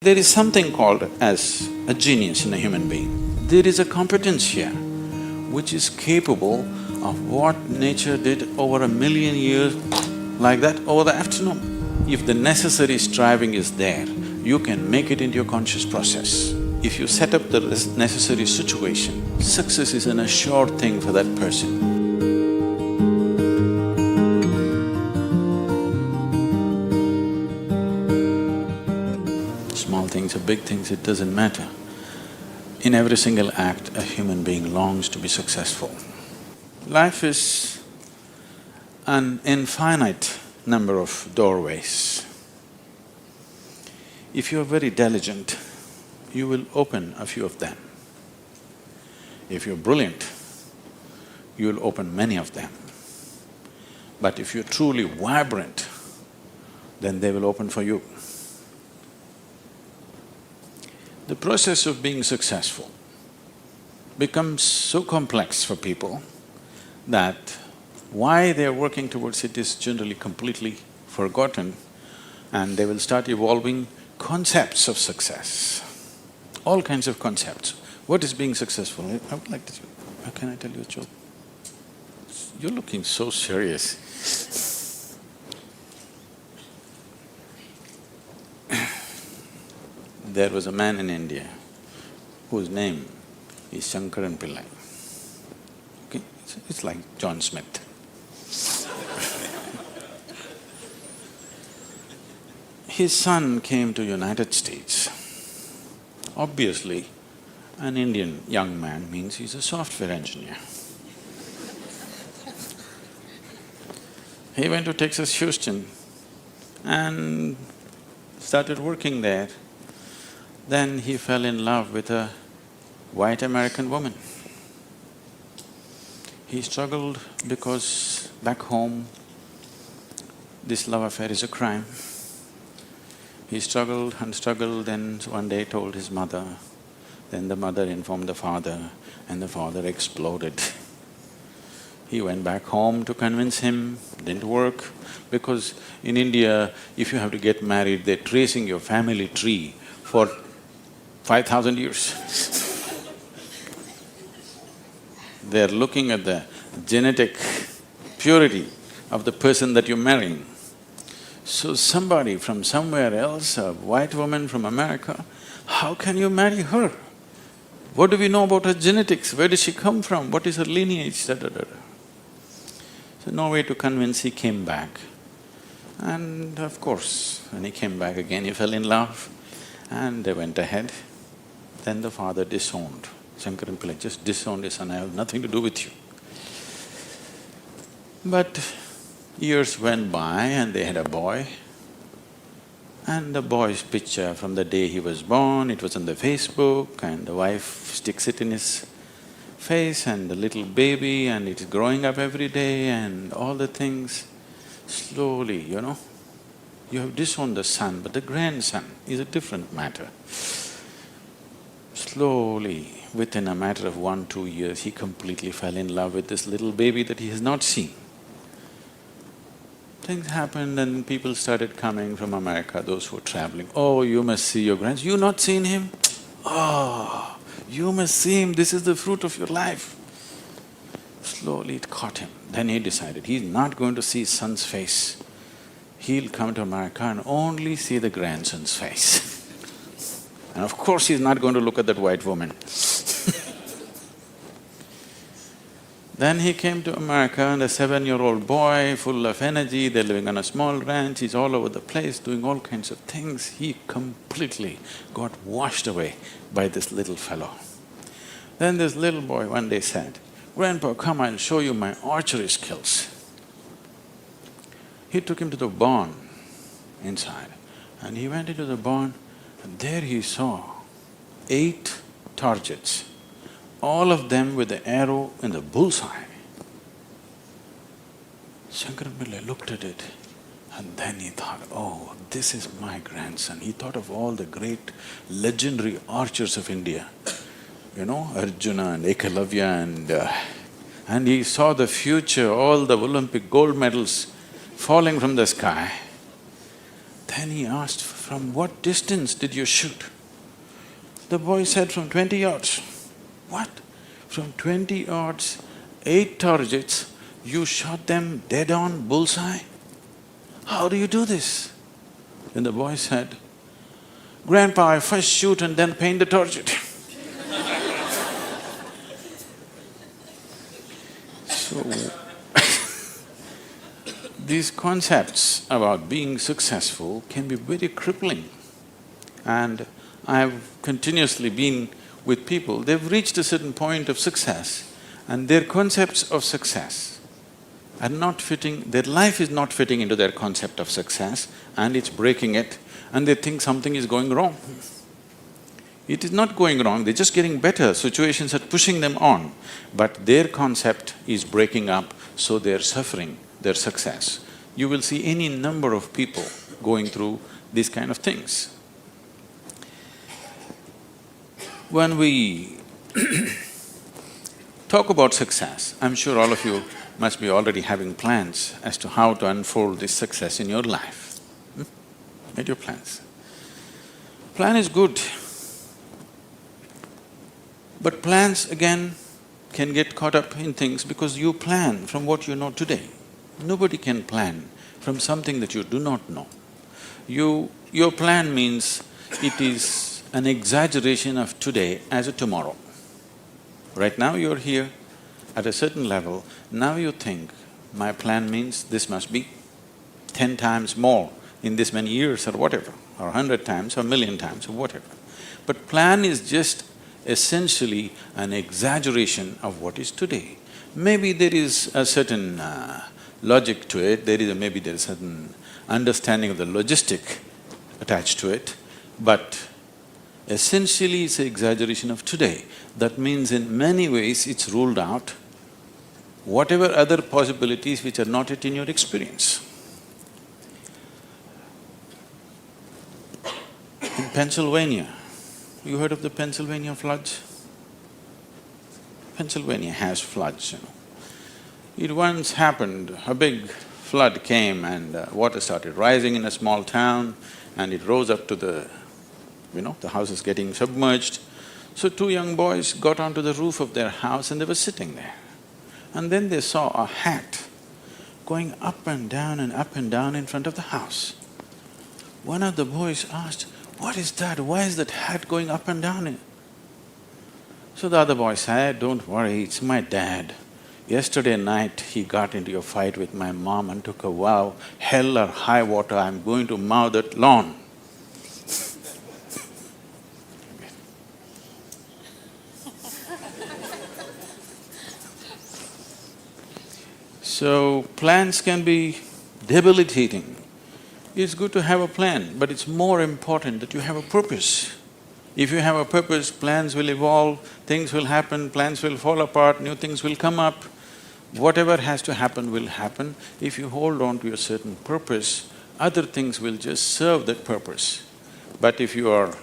There is something called as a genius in a human being. There is a competence here which is capable of what nature did over 1,000,000 years like that over the afternoon. If the necessary striving is there, you can make it into your conscious process. If you set up the necessary situation, success is an assured thing for that person. Small things or big things, it doesn't matter. In every single act, a human being longs to be successful. Life is an infinite number of doorways. If you're very diligent, you will open a few of them. If you're brilliant, you'll open many of them. But if you're truly vibrant, then they will open for you. The process of being successful becomes so complex for people that why they're working towards it is generally completely forgotten, and they will start evolving concepts of success, all kinds of concepts. What is being successful? I would like to… Can I tell you a joke? You're looking so serious. There was a man in India whose name is Shankaran Pillai. Okay, it's like John Smith. His son came to United States. Obviously, an Indian young man means he's a software engineer. He went to Texas, Houston and started working there. Then he fell in love with a white American woman. He struggled because back home, this love affair is a crime. He struggled and struggled, then one day told his mother, then the mother informed the father, and the father exploded. He went back home to convince him, didn't work, because in India, if you have to get married, they're tracing your family tree for 5,000 years. They're looking at the genetic purity of the person that you're marrying. So somebody from somewhere else, a white woman from America, how can you marry her? What do we know about her genetics? Where does she come from? What is her lineage? Da-da-da-da. So no way to convince, he came back. And of course, when he came back again, he fell in love and they went ahead. Then the father disowned. Shankaran Pillai just disowned his son, I have nothing to do with you. But years went by and they had a boy. And the boy's picture from the day he was born, it was on the Facebook, and the wife sticks it in his face, and the little baby, and it is growing up every day and all the things. Slowly, you know, you have disowned the son, but the grandson is a different matter. Slowly, within a matter of 1-2 years, he completely fell in love with this little baby that he has not seen. Things happened and people started coming from America, those who were traveling. Oh, you must see your grandson. You not seen him? Oh, you must see him, this is the fruit of your life. Slowly it caught him. Then he decided he's not going to see his son's face. He'll come to America and only see the grandson's face. And of course he's not going to look at that white woman. Then he came to America and a 7-year-old boy, full of energy, they're living on a small ranch, he's all over the place doing all kinds of things. He completely got washed away by this little fellow. Then this little boy one day said, "Grandpa, come, I'll show you my archery skills." He took him to the barn inside and he went into the barn and there he saw 8 targets, all of them with the arrow in the bullseye. Shankaran Pillai looked at it and then he thought, oh, this is my grandson. He thought of all the great legendary archers of India, you know, Arjuna and Ekalavya and he saw the future, all the Olympic gold medals falling from the sky. Then he asked "From what distance did you shoot?" The boy said, "From 20 yards. "What? From 20 yards, 8 targets, you shot them dead on, bullseye? How do you do this?" Then the boy said, "Grandpa, I first shoot and then paint the target." So, these concepts about being successful can be very crippling. And I've continuously been with people, they've reached a certain point of success and their concepts of success are not fitting, their life is not fitting into their concept of success and it's breaking it and they think something is going wrong. It is not going wrong, they're just getting better, situations are pushing them on, but their concept is breaking up, so they're suffering their success. You will see any number of people going through these kind of things. When we talk about success, I'm sure all of you must be already having plans as to how to unfold this success in your life. Made your plans. Plan is good, but plans again can get caught up in things because you plan from what you know today. Nobody can plan from something that you do not know. Your plan means it is an exaggeration of today as a tomorrow. Right now you're here at a certain level, now you think, my plan means this must be 10 times more in this many years or whatever, or 100 times or 1,000,000 times or whatever. But plan is just essentially an exaggeration of what is today. Maybe there is a certain logic to it, maybe there is a certain understanding of the logistic attached to it, but essentially it's an exaggeration of today. That means in many ways it's ruled out whatever other possibilities which are not yet in your experience. In Pennsylvania, you heard of the Pennsylvania floods? Pennsylvania has floods, It once happened, a big flood came and water started rising in a small town and it rose up to the house is getting submerged. So 2 young boys got onto the roof of their house and they were sitting there. And then they saw a hat going up and down in front of the house. One of the boys asked, "What is that? Why is that hat going up and down?" So the other boy said, "Don't worry, it's my dad. Yesterday night he got into a fight with my mom and took a vow, hell or high water, I'm going to mow that lawn." So, plans can be debilitating. It's good to have a plan, but it's more important that you have a purpose. If you have a purpose, plans will evolve, things will happen, plans will fall apart, new things will come up. Whatever has to happen will happen. If you hold on to a certain purpose, other things will just serve that purpose. But if you are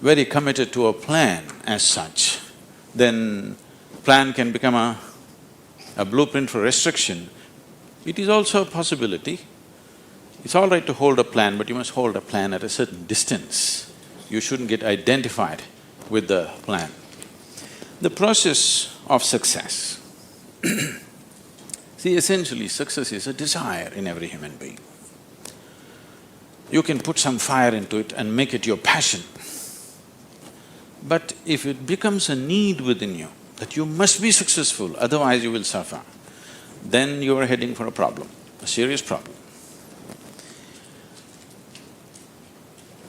very committed to a plan as such, then plan can become a blueprint for restriction. It is also a possibility. It's all right to hold a plan, but you must hold a plan at a certain distance. You shouldn't get identified with the plan. The process of success. See, essentially success is a desire in every human being. You can put some fire into it and make it your passion. But if it becomes a need within you, that you must be successful, otherwise you will suffer, then you are heading for a problem, a serious problem.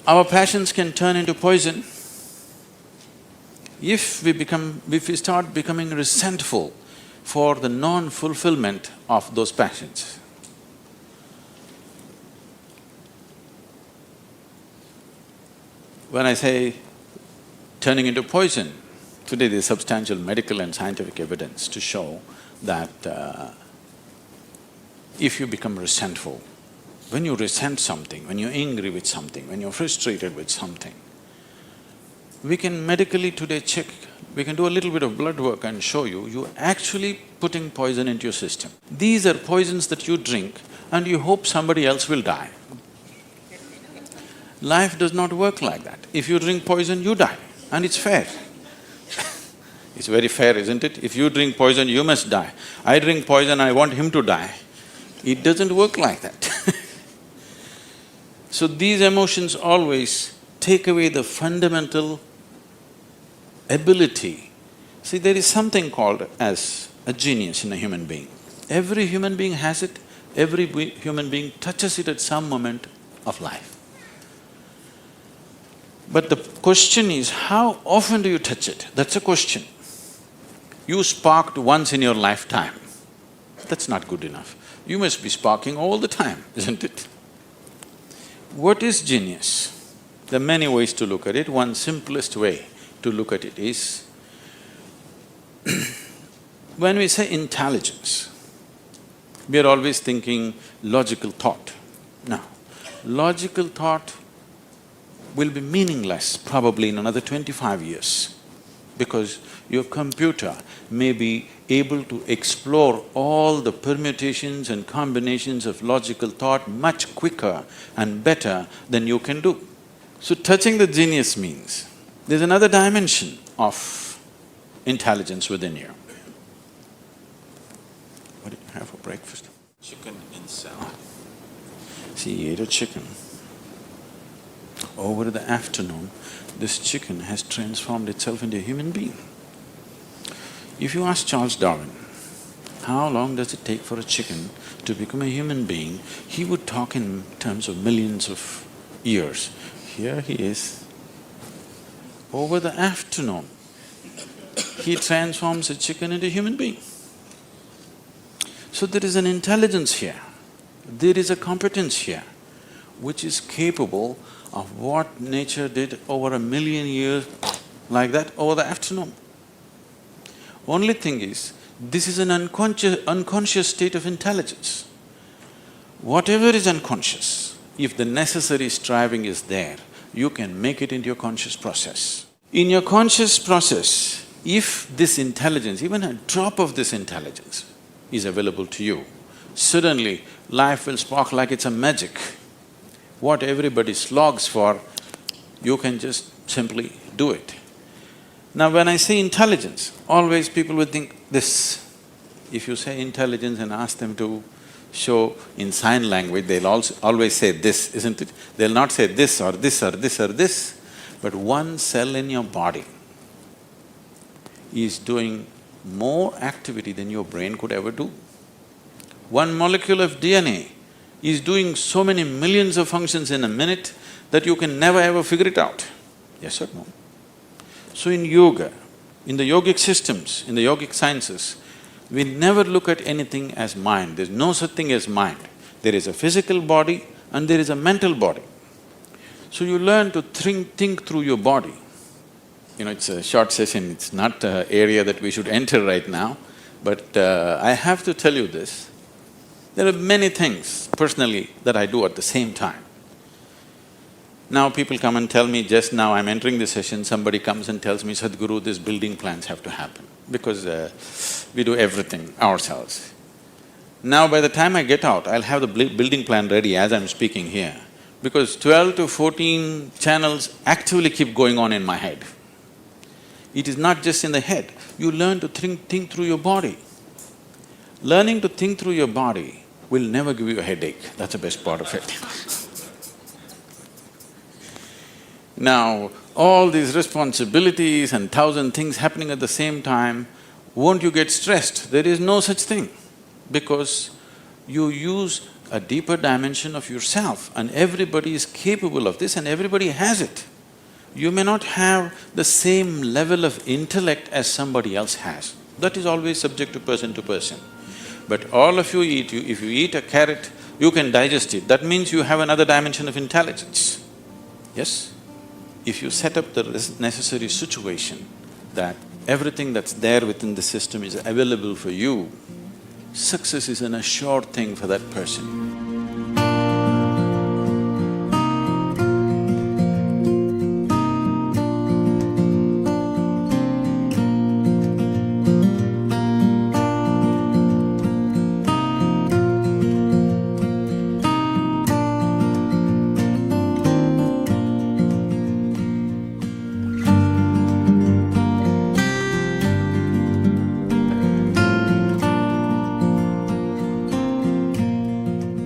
Our passions can turn into poison if we start becoming resentful for the non-fulfillment of those passions. When I say turning into poison, today there's substantial medical and scientific evidence to show that if you become resentful, when you resent something, when you're angry with something, when you're frustrated with something, we can medically today check, we can do a little bit of blood work and show you're actually putting poison into your system. These are poisons that you drink and you hope somebody else will die. Life does not work like that. If you drink poison, you die, and it's fair. It's very fair, isn't it? If you drink poison, you must die. I drink poison, I want him to die. It doesn't work like that. So these emotions always take away the fundamental ability. See, there is something called as a genius in a human being. Every human being has it, every human being touches it at some moment of life. But the question is, how often do you touch it? That's a question. You sparked once in your lifetime, that's not good enough. You must be sparking all the time, isn't it? What is genius? There are many ways to look at it. One simplest way to look at it is, when we say intelligence, we are always thinking logical thought. No, logical thought will be meaningless probably in another 25 years, because your computer may be able to explore all the permutations and combinations of logical thought much quicker and better than you can do. So touching the genius means there's another dimension of intelligence within you. What did you have for breakfast? Chicken in salad. See, he ate a chicken. Over the afternoon, this chicken has transformed itself into a human being. If you ask Charles Darwin, how long does it take for a chicken to become a human being, he would talk in terms of millions of years. Here he is. Over the afternoon, he transforms a chicken into a human being. So there is an intelligence here, there is a competence here, which is capable of what nature did over 1,000,000 years like that over the afternoon. Only thing is, this is an unconscious state of intelligence. Whatever is unconscious, if the necessary striving is there, you can make it into your conscious process. In your conscious process, if this intelligence, even a drop of this intelligence is available to you, suddenly life will spark like it's a magic. What everybody slogs for, you can just simply do it. Now when I say intelligence, always people will think this. If you say intelligence and ask them to show in sign language, they'll also always say this, isn't it? They'll not say this or this or this or this, but one cell in your body is doing more activity than your brain could ever do. One molecule of DNA is doing so many millions of functions in a minute that you can never ever figure it out. Yes or no? So in yoga, in the yogic systems, in the yogic sciences, we never look at anything as mind. There's no such thing as mind. There is a physical body and there is a mental body. So you learn to think through your body. You know, it's a short session, it's not an area that we should enter right now, but I have to tell you this. There are many things personally that I do at the same time. Now people come and tell me, just now I'm entering the session, somebody comes and tells me, Sadhguru, these building plans have to happen, because we do everything ourselves. Now by the time I get out, I'll have the building plan ready as I'm speaking here, because 12 to 14 channels actively keep going on in my head. It is not just in the head, you learn to think through your body. Learning to think through your body will never give you a headache, that's the best part of it. Now, all these responsibilities and 1,000 things happening at the same time, won't you get stressed? There is no such thing, because you use a deeper dimension of yourself and everybody is capable of this and everybody has it. You may not have the same level of intellect as somebody else has. That is always subject to person. But all of you eat, if you eat a carrot, you can digest it. That means you have another dimension of intelligence. Yes? If you set up the necessary situation that everything that's there within the system is available for you, success is an assured thing for that person.